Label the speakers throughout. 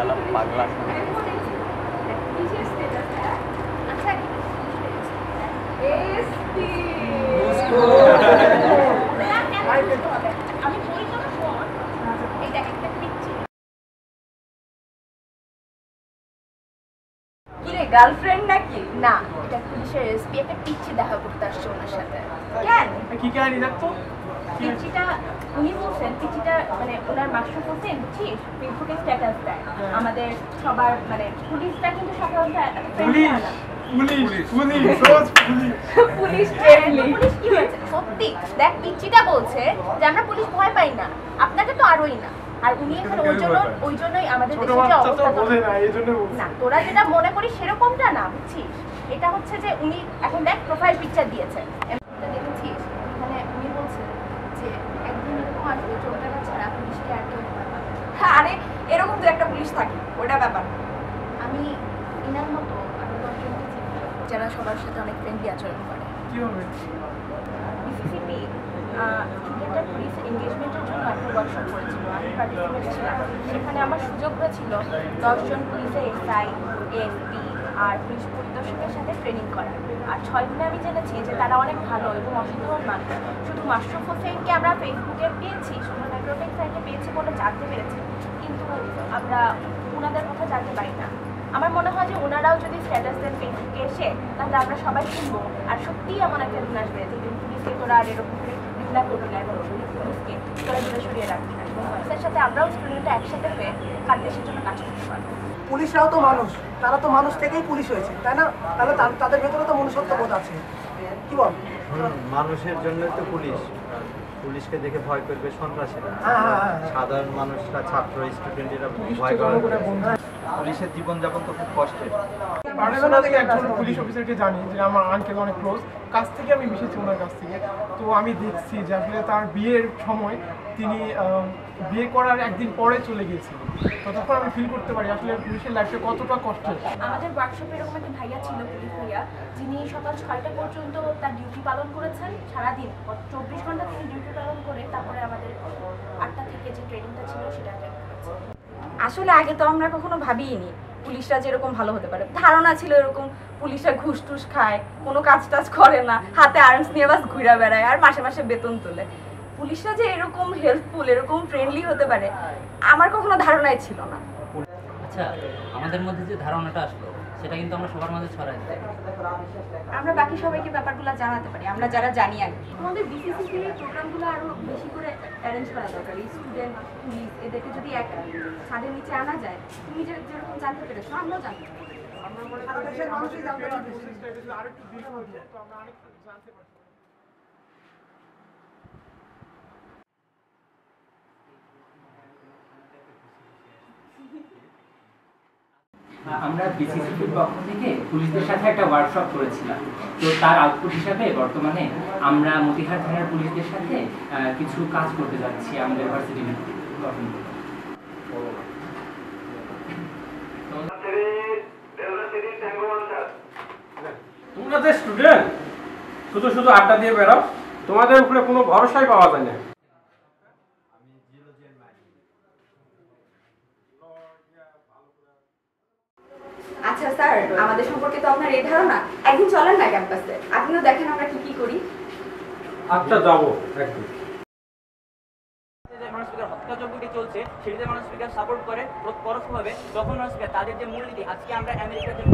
Speaker 1: শালা পাগলা।
Speaker 2: গার্লফ্রেন্ড নাকি? না, এটা পুলিশের এসপি একটা পিচ্ছি দেখা করতে আসছে ওনার সাথে। কেন?
Speaker 3: কি কাহিনী দেখতো?
Speaker 2: পিচ্চিটা উনি বলছেন, পিচ্চিটা মানে ওনার মাস্টার হোসেন বুঝছিস ফেসবুকে স্ট্যাটাস দেয় আমাদের সবার, মানে পুলিশটা কিন্তু সাধারণত পুলিশ কি হয়েছে সত্যি দেখ, পিচ্চিটা বলছে যে আমরা পুলিশ ভয় পাই না, আপনাকে তো আরোই না। আর উনি এখানে ওই জন্যই আমাদের দেশে যে অবস্থা, না তোরা যেটা মনে করিস সেরকমটা না, বুঝছিস? এটা হচ্ছে যে উনি এখন দেখ প্রোফাইল পিকচার দিয়েছে, দেখেছিস? মানে উনি বলছে যে একদিন এরকম আসবে চোখটা ছাড়া পুলিশকে আর কেউ ভয় পাবে।
Speaker 4: হ্যাঁ, আরে এরকম তো একটা পুলিশ থাকে, ওটা ব্যাপার।
Speaker 2: আমি ইনার মতো আরো 10 জনকে চিনি যারা সবার সাথে অনেক ফ্রেন্ডলি আচরণ করে।
Speaker 3: কিভাবে?
Speaker 2: বিসিসিপি স্টুডেন্টের পুলিশ এনগেজমেন্টের জন্য একটা ওয়ার্কশপ করেছিল, আমি পার্টিসিপেট ছিলাম। সেখানে আমার সুযোগ হয়েছিল 10 জন পুলিশের এসআই, এসপি আর পুলিশ পরিদর্শকের সাথে ট্রেনিং করার। আর 6 দিনে আমি জেনেছি যে তারা অনেক ভালো এবং অসাধারণ মানুষ। শুধু মাশরুফ হোসেনকে আমরা ফেসবুকে পেয়েছি, সোশ্যাল নেটওয়ার্কিং সাইটে পেয়েছি বলে জানতে পেরেছি, কিন্তু আমরা ওনাদের কথা জানতে পারি না। আমার মনে হয় যে ওনারাও যদি স্ট্যাটাস দেন ফেসবুকে এসে, তাহলে আমরা সবাই শুনবো। আর সত্যিই এমন একটা দিন আসবে যেদিন পুলিশকে তোরা আর এরকম করে নিন্দা করবি না, এবং পুলিশকে তোরা দূরে সরিয়ে রাখবি না, এবং পুলিশের সাথে আমরাও স্টুডেন্টরা একসাথে হয়ে কার দেশের জন্য কাজ করতে পারবো।
Speaker 5: পুলিশরাও তো মানুষ, তারা তো মানুষ থেকেই পুলিশ হয়েছে, তাই না? তাহলে তাদের ভেতরে তো মনুষ্যত্ব বোধ আছে, কি বল?
Speaker 1: মানুষের জন্যই তো পুলিশ। পুলিশকে দেখে ভয় করবে সন্ত্রাসীরা, সাধারণ মানুষরা, ছাত্র স্টুডেন্টরা ভয় করে। পুলিশের জীবনযাপন তো খুব কষ্টের।
Speaker 3: পার্সোনাল থেকে একজন পুলিশ অফিসারকে জানি, যে আমার আঙ্কেল অনেক ক্লোজ, কাছ থেকে আমি মিশেছি ওনার কাছ থেকে। তো আমি দেখছি যে আসলে তার বিয়ের সময় তিনি বিয়ে করার একদিন পরে চলে গিয়েছিলেন। তো তখন আমি ফিল করতে পারি আসলে পুলিশের লাইফটা কতটা কষ্টের।
Speaker 2: আমাদের ওয়ার্কশপে এরকম একটা ভাইয়া ছিল, পুলিশ ভাইয়া, যিনি সকাল 6টা পর্যন্ত তার ডিউটি পালন করেছেন। সারাদিন 24 ঘন্টা তিনি ডিউটি পালন করে তারপরে আমাদের 8টা থেকে যে ট্রেনিংটা ছিল সেটা অ্যাটেন্ড করেছেন।
Speaker 4: আসলে আগে তো আমরা কখনো ভাবিনি পুলিশরা যেরকম ভালো হতে পারে। ধারণা ছিল এরকম পুলিশরা ঘুষ টুস খায়, কোনো কাজ টাজ করে না, হাতে আর্মস নিয়ে বাস ঘুরে বেড়ায় আর মাসে মাসে বেতন তোলে। পুলিশরা যে এরকম হেল্পফুল, এরকম ফ্রেন্ডলি হতে পারে আমার কখনো ধারণাই ছিল না।
Speaker 6: আচ্ছা, আমাদের মধ্যে যে ধারণাটা আসলো সেটা কিন্তু আমরা সবার মাঝে ছড়াই দিই।
Speaker 4: আমরা বাকি সবাইকে ব্যাপারগুলো জানাতে পারি, আমরা যারা জানি আর কি।
Speaker 2: আমাদের বিসিসিসি এর প্রোগ্রামগুলো আরো বেশি করে অ্যারেঞ্জ করা দরকার। স্টুডেন্ট, পুলিশ এদেরকে যদি এক ছাদের নিচে আনা যায়, তুমি যেরকম জানতে পেরেছো আমরাও জানতে পারি।
Speaker 5: সারা দেশের মানুষই জানতে পারবে।
Speaker 3: আরেকটু দীর্ঘ হতো, তো আমরা অনেক জানতে পারতাম।
Speaker 7: আমরা বিসিসিপির পক্ষ থেকে পুলিশদের সাথে একটা ওয়ার্কশপ করেছিলাম। তো তার আউটপুট হিসাবে বর্তমানে আমরা মতিহার থানার পুলিশদের সাথে কিছু কাজ করতে যাচ্ছি আমাদের ভার্সিটি গঠন করতে।
Speaker 8: তোমরা যে স্টুডেন্ট শুধু শুধু আড্ডা দিয়ে বেরাও, তোমাদের উপরে কোনো ভরসাই পাওয়া যায় না।
Speaker 4: আচ্ছা স্যার, আমাদের সম্পর্কে তো আপনার এই ধারণা, একদিন চলেন না ক্যাম্পাসে, আপনিও দেখেন আমরা কি কি করি।
Speaker 8: আচ্ছা, যাবো একদিন।
Speaker 9: হত্যাযজ্ঞটি চলছে সেটিতে মানুষ স্পিকার সাপোর্ট করে পরোক্ষভাবে, তখন মানুষ তাদের যে মূলনীতি, আজকে আমরা আমেরিকার যে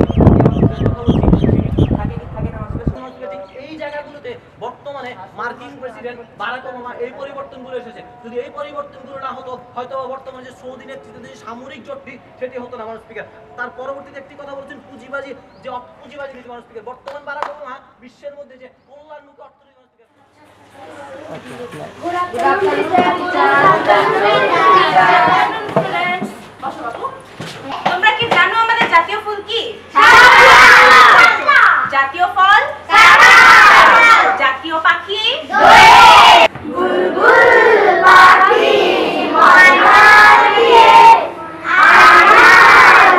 Speaker 10: এই জায়গাগুলোতে বর্তমানে মার্কিন প্রেসিডেন্ট বারাক ওবামা এই পরিবর্তনগুলো এসেছে। যদি এই পরিবর্তনগুলো না হতো, হয়তো বর্তমানে যে সৌদি নেতৃত্বে যে সামরিক জোটটি সেটি হতো না মানুষ স্পিকার। তার পরবর্তীতে একটি কথা বলছেন, পুঁজিবাজি, যে পুঁজিবাজি নীতি মানুষ স্পিকার। বর্তমান বারাক ওবামা বিশ্বের মধ্যে যে কল্যাণমুখী অর্থনীতি মানুষ স্পিকার।
Speaker 2: তোমরা কি জানো আমাদের জাতীয় ফুল কি? জাতীয় ফল? জাতীয় পাখি? বুলবুল পাখি ময়না দিয়ে আনা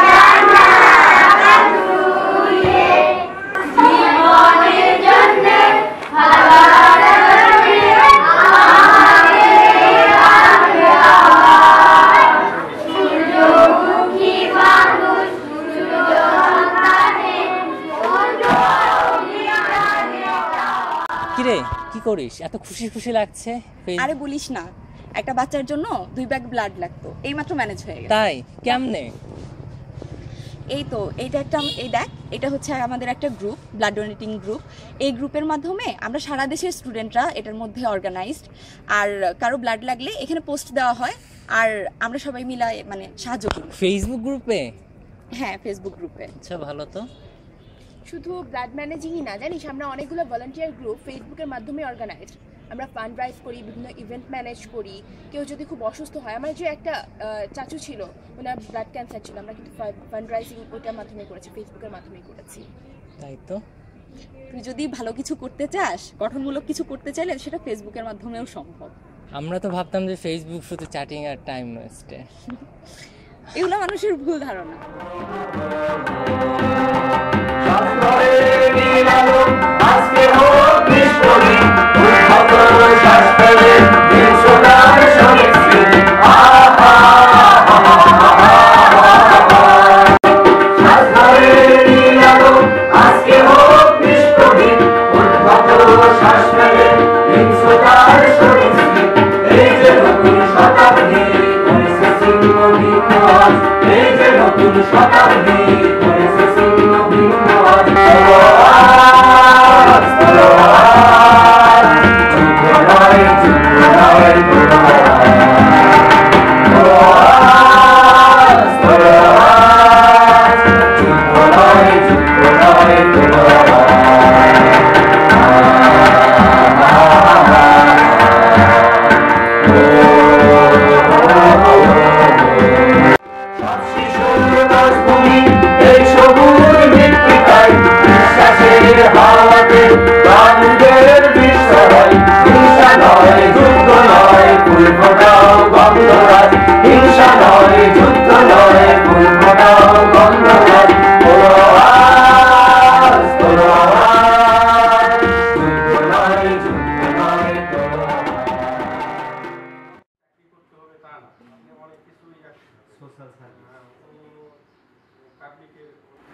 Speaker 2: জানা কানুয়ে জীবনের জন্য ভালোবাসি আমাকে আমরা সূর্যমুখী
Speaker 7: কিরে কি করিস? এত খুশি খুশি লাগছে।
Speaker 4: আরে বলিস না, একটা বাচ্চার জন্য 2 ব্যাগ ব্লাড লাগতো, এইমাত্র ম্যানেজ হয়ে গেছে।
Speaker 7: তাই? কেমনে?
Speaker 4: এই তো এই দেখ, এটা হচ্ছে আমাদের একটা গ্রুপ, ব্লাড ডোনেটিং গ্রুপ। এই গ্রুপের মাধ্যমে আমরা সারা দেশের স্টুডেন্টরা এটার মধ্যে অর্গানাইজড। আর কারো ব্লাড লাগলে এখানে পোস্ট দেওয়া হয়, আর আমরা সবাই মিলে মানে সাহায্য করি।
Speaker 7: ফেসবুক গ্রুপে?
Speaker 4: হ্যাঁ, ফেসবুক গ্রুপে।
Speaker 7: আচ্ছা, ভালো তো।
Speaker 11: শুধু ব্লাড ম্যানেজিংই না, জানিস আমরা অনেকগুলো ভলান্টিয়ার গ্রুপ ফেসবুকের মাধ্যমে অর্গানাইজ। আমরা ফান্ড রাইজ করি, বিভিন্ন ইভেন্ট ম্যানেজ করি। কেউ যদি খুব অসুস্থ হয়, আমার যে একটা চাচু ছিল, ওনার ব্লাড ক্যান্সার ছিল, আমরা কিন্তু ফান্ড রাইজিং ওইটার মাধ্যমে করেছি, ফেসবুকের মাধ্যমে করেছি।
Speaker 7: তাই তো।
Speaker 4: তুই যদি ভালো কিছু করতে চাস, গঠনমূলক কিছু করতে চাইলে সেটা ফেসবুকের মাধ্যমেও সম্ভব।
Speaker 7: আমরা তো ভাবতাম যে ফেসবুক শুধু চ্যাটিং আর টাইম ওয়েস্টে।
Speaker 4: এগুলো মানুষের ভুল ধারণা।
Speaker 12: আজকে হোক বৃষ্টি উদ্ভব শ্বাস ফেলে সোনার সঙ্গে আহা আজকে হোক বৃষ্টি উদ্ভব শ্বাস ফেলে সোনার সঙ্গে এই যে নতুন শতাব্দী করেছে সিংহ ভিন্ন এই যে নতুন শতাব্দী করেছে সিংহ ভিন্ন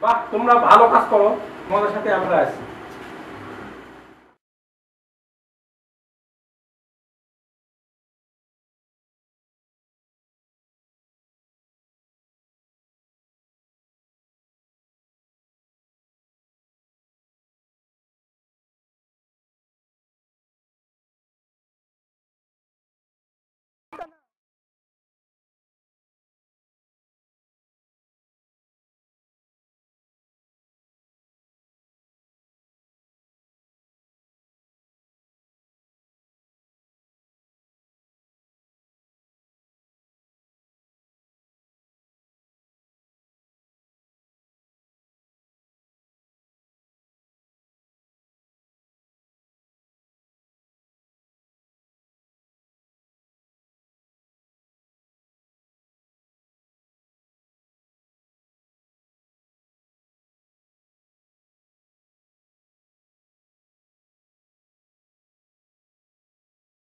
Speaker 8: বাহ, তোমরা ভালো কাজ করো, তোমাদের সাথে আমরা আছি।